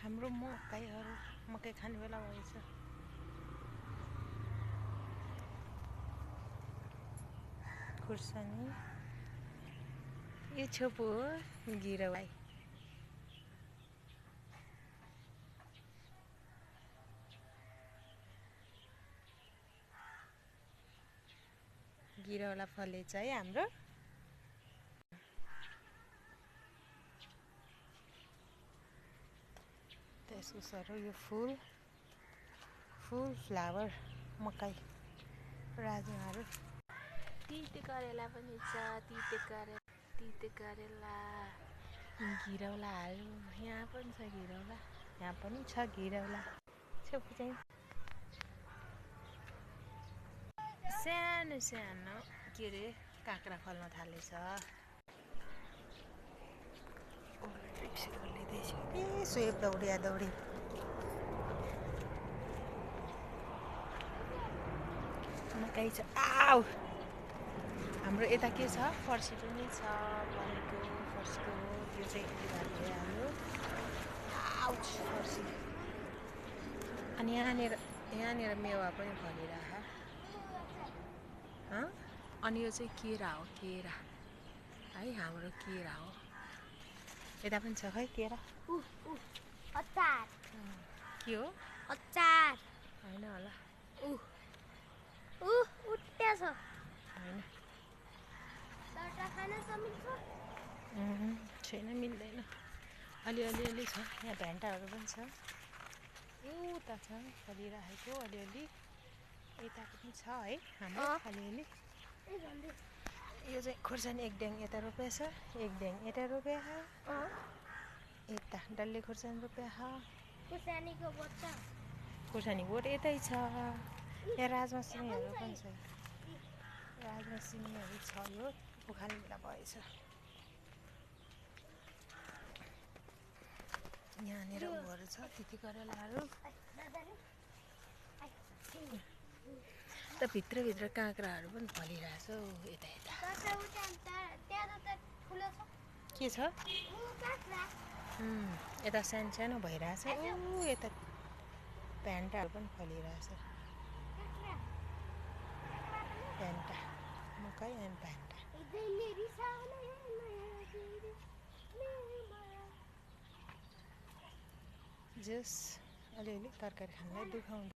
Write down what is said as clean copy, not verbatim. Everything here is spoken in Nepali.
हाम्रो मकै खाने बेला भएछ। खुर्सानी यो छोपो हो गिरौलाई। गिरौला फलेछ है हाम्रो। त्यसको सरो यो फुल फ्लावर मकै राजमाहरू। तिते करेला पनि छ। तिते करेला गिरौलाहरू यहाँ पनि छ। गिरौला यहाँ पनि छ। गिरौला छेउ चाहिँ सानो सानो के अरे काँक्रा फल्न थालेछ। ए स्वेप दौडिया दौडी मकै छ। आउ हाम्रो यता के छ फर्सी पनि छ भनेको। फर्सीको हो यो चाहिँ भात भइहाल्यो। आउच फर्सी। अनि यहाँनिर मेवा पनि फलिरह। अनि यो चाहिँ केरा हो। केरा है हाम्रो केरा हो। यता पनि छ खै केरा। अचार के हो अचार होइन होला। उठ्टेछ होइन खान त मिल्छ छैन मिल्दैन। अलि छ। यहाँ भेन्टाहरू पनि छ। उता छ फलिरहेको अलिअलि। यताको पनि छ है हाम्रो अलिअलि। यो चाहिँ खुर्सानी एक ड्याङ यता रोपेछ। एक ड्याङ यता रोपे यता डल्ले खुर्सानी रोपे। खुर्सानी बोट यतै छ। यहाँ राजमा सिमीहरू पनि छ। राजमा सिमीहरू छ। यो उखाल्ने बेला भएछ। यहाँनिर उहरू छ तिती करेलाहरू। त भित्रभित्र काँक्राहरू पनि फलिरहेछ हौ यता यता। के छ यता सानो सानो भइरहेछ। यता भेन्टाहरू पनि फलिरहेछ। भेन्टा मकै अनि भेन्टा। जस अलिअलि तरकारी खानलाई दुखाउँछ।